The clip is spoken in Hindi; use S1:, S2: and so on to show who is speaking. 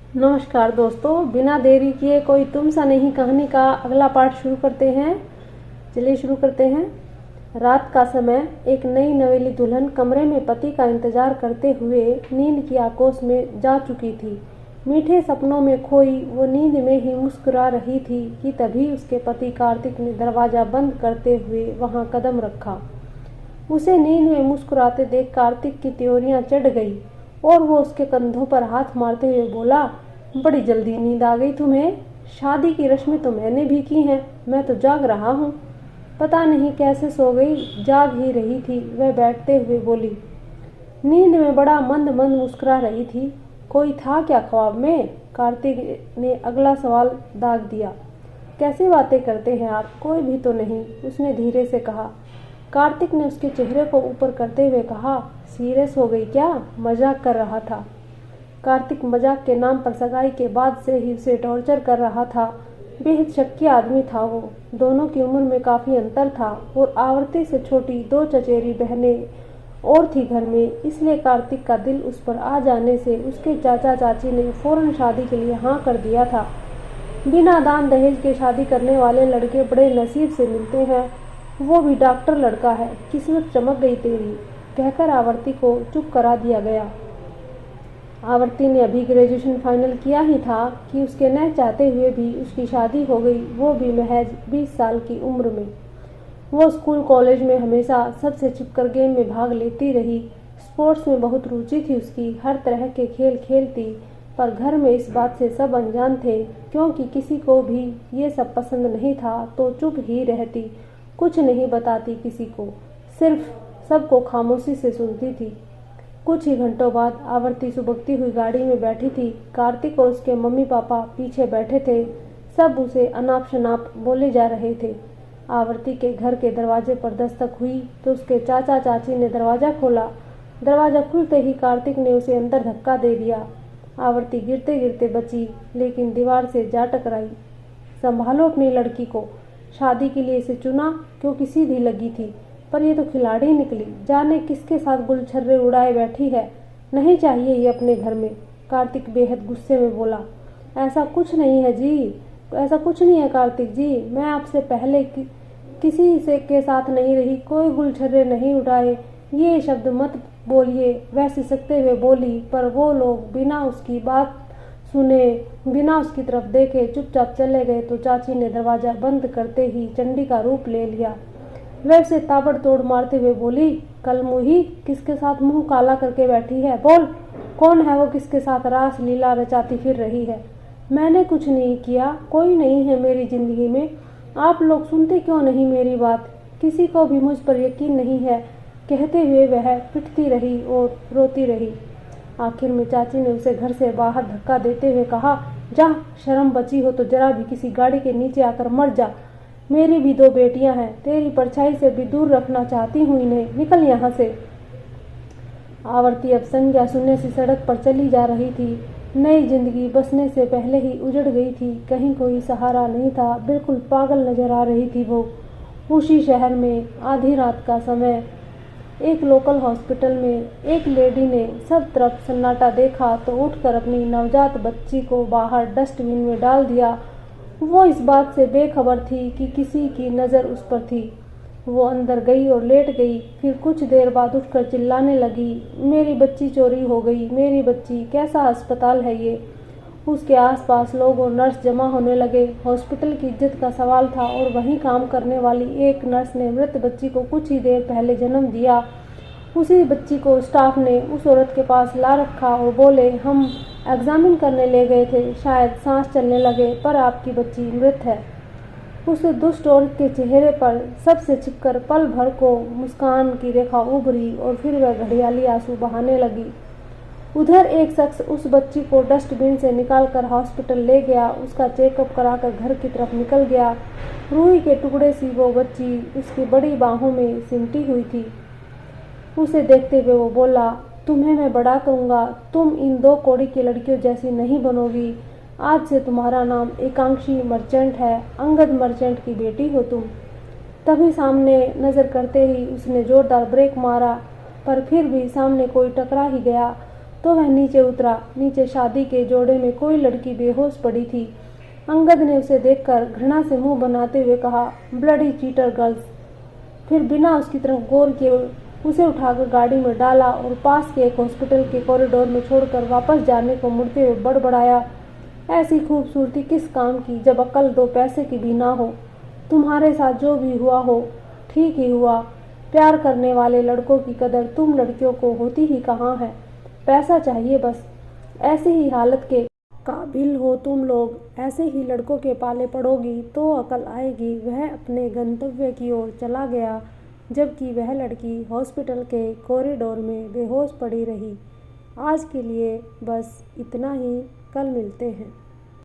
S1: नमस्कार दोस्तों, बिना देरी किए कोई तुम सा नहीं कहानी का अगला पार्ट शुरू करते हैं। चलिए शुरू करते हैं। रात का समय, एक नई नवेली दुल्हन कमरे में पति का इंतजार करते हुए नींद की आकोश में जा चुकी थी। मीठे सपनों में खोई वो नींद में ही मुस्कुरा रही थी कि तभी उसके पति कार्तिक ने दरवाजा बंद करते हुए वहां कदम रखा। उसे नींद में मुस्कुराते देख कार्तिक की त्योरियां चढ़ गई और वो उसके कंधों पर हाथ मारते हुए बोला, बड़ी जल्दी नींद आ गई तुम्हें। शादी की रस्में तो मैंने भी की हैं, मैं तो जाग रहा हूँ। पता नहीं कैसे सो गई, जाग ही रही थी, वह बैठते हुए बोली। नींद में बड़ा मंद मंद मुस्कुरा रही थी। कोई था क्या ख्वाब में? कार्तिक ने अगला सवाल दाग दिया। कैसी बातें करते हैं आप, कोई भी तो नहीं, उसने धीरे से कहा। कार्तिक ने उसके चेहरे को ऊपर करते हुए कहा, सीरियस हो गई क्या? मजाक कर रहा था। कार्तिक मजाक के नाम पर सगाई के बाद से ही उसे टॉर्चर कर रहा था। बेहद शक्की आदमी था वो। दोनों की उम्र में काफी अंतर था और आवर्ती से छोटी दो चचेरी बहनें और थी घर में, इसलिए कार्तिक का दिल उस पर आ जाने से उसके चाचा चाची ने फौरन शादी के लिए हाँ कर दिया था। बिना दान दहेज के शादी करने वाले लड़के बड़े नसीब से मिलते हैं। वो भी डॉक्टर लड़का है, किस्मत चमक गई तेरी, कहकर आवर्ती को चुप करा दिया गया। आवर्ती ने अभी ग्रेजुएशन फाइनल किया ही था कि उसके न चाहते हुए भी उसकी शादी हो गई, वो भी महज 20 साल की उम्र में। वो स्कूल कॉलेज में हमेशा सबसे छिपकर गेम में भाग लेती रही। स्पोर्ट्स में बहुत रुचि थी उसकी, हर तरह के खेल खेलती, पर घर में इस बात से सब अनजान थे, क्योंकि किसी को भी ये सब पसंद नहीं था तो चुप ही रहती, कुछ नहीं बताती किसी को, सिर्फ सबको खामोशी से सुनती थी। कुछ ही घंटों बाद आवर्ती सुबकती हुई गाड़ी में बैठी थी। कार्तिक और उसके मम्मी पापा पीछे बैठे थे। सब उसे अनाप शनाप बोले जा रहे थे। आवर्ती के घर के दरवाजे पर दस्तक हुई तो उसके चाचा चाची ने दरवाजा खोला। दरवाजा खुलते ही कार्तिक ने उसे अंदर धक्का दे दिया। आवर्ती गिरते गिरते बची, लेकिन दीवार से जा टकराई। संभालो अपनी लड़की को, शादी के लिए इसे चुना क्योंकि सीधी लगी थी, पर ये तो खिलाड़ी निकली, जाने किसके साथ गुलछर्रे उड़ाए बैठी है। नहीं चाहिए ये अपने घर में। कार्तिक बेहद गुस्से में बोला। ऐसा कुछ नहीं है जी, ऐसा कुछ नहीं है कार्तिक जी, मैं आपसे पहले किसी से के साथ नहीं रही, कोई गुलछर्रे नहीं उड़ाए, ये शब्द मत बोलिए, वह सिसकते हुए बोली। पर वो लोग बिना उसकी बात सुने, बिना उसकी तरफ देखे चुपचाप चले गए तो चाची ने दरवाजा बंद करते ही चंडी का रूप ले लिया। वह उसे ताबड़तोड़ मारते हुए बोली, कल मुही किसके साथ मुंह काला करके बैठी है? बोल, कौन है वो, किसके साथ रास लीला रचाती फिर रही है? मैंने कुछ नहीं किया, कोई नहीं है मेरी जिंदगी में। आप लोग सुनते क्यों नहीं मेरी बात? किसी को भी मुझ पर यकीन नहीं है, कहते हुए वह पिटती रही और रोती रही। आखिर में चाची ने उसे घर से बाहर धक्का देते हुए कहा, जा, शर्म बची हो तो जरा भी किसी गाड़ी के नीचे आकर मर जा। मेरी भी दो बेटियां हैं, तेरी परछाई से भी दूर रखना चाहती हूँ इन्हें, निकल यहाँ से। आवर्ती अब संज्ञा सुनने से सड़क पर चली जा रही थी। नई जिंदगी बसने से पहले ही उजड़ गई थी, कहीं कोई सहारा नहीं था, बिल्कुल पागल नजर आ रही थी वो। उसी शहर में आधी रात का समय, एक लोकल हॉस्पिटल में एक लेडी ने सब तरफ सन्नाटा देखा तो उठकर अपनी नवजात बच्ची को बाहर डस्टबिन में डाल दिया। वो इस बात से बेखबर थी कि किसी की नज़र उस पर थी। वो अंदर गई और लेट गई, फिर कुछ देर बाद उठकर चिल्लाने लगी, मेरी बच्ची चोरी हो गई, मेरी बच्ची, कैसा अस्पताल है ये? उसके आसपास लोग और नर्स जमा होने लगे। हॉस्पिटल की इज्जत का सवाल था और वहीं काम करने वाली एक नर्स ने मृत बच्ची को कुछ ही देर पहले जन्म दिया। उसी बच्ची को स्टाफ ने उस औरत के पास ला रखा और बोले, हम एग्जामिन करने ले गए थे, शायद सांस चलने लगे, पर आपकी बच्ची मृत है। उस दुष्ट औरत के चेहरे पर सबसे छिपकर पल भर को मुस्कान की रेखा उभरी और फिर वह घड़ियाली आंसू बहाने लगी। उधर एक शख्स उस बच्ची को डस्टबिन से निकालकर हॉस्पिटल ले गया, उसका चेकअप कराकर घर की तरफ निकल गया। रूई के टुकड़े सी वो बच्ची उसकी बड़ी बाहों में सिमटी हुई थी। उसे देखते हुए वो बोला, तुम्हें मैं बड़ा करूँगा, तुम इन दो कौड़ी की लड़कियों जैसी नहीं बनोगी। आज से तुम्हारा नाम एकांक्षी मर्चेंट है, अंगद मर्चेंट की बेटी हो तुम। तभी सामने नज़र करते ही उसने जोरदार ब्रेक मारा, पर फिर भी सामने कोई टकरा ही गया। तो वह नीचे उतरा। नीचे शादी के जोड़े में कोई लड़की बेहोश पड़ी थी। अंगद ने उसे देखकर घृणा से मुंह बनाते हुए कहा, ब्लडी चीटर गर्ल्स। फिर बिना उसकी तरफ गौर किए उसे उठाकर गाड़ी में डाला और पास के एक हॉस्पिटल के कॉरिडोर में छोड़कर वापस जाने को मुड़ते हुए बड़बड़ाया, ऐसी खूबसूरती किस काम की जब अकल 2 पैसे की भी ना हो। तुम्हारे साथ जो भी हुआ हो ठीक ही हुआ। प्यार करने वाले लड़कों की कदर तुम लड़कियों को होती ही कहाँ है। पैसा चाहिए बस। ऐसी ही हालत के काबिल हो तुम लोग, ऐसे ही लड़कों के पाले पड़ोगी तो अकल आएगी। वह अपने गंतव्य की ओर चला गया जबकि वह लड़की हॉस्पिटल के कॉरिडोर में बेहोश पड़ी रही। आज के लिए बस इतना ही, कल मिलते हैं।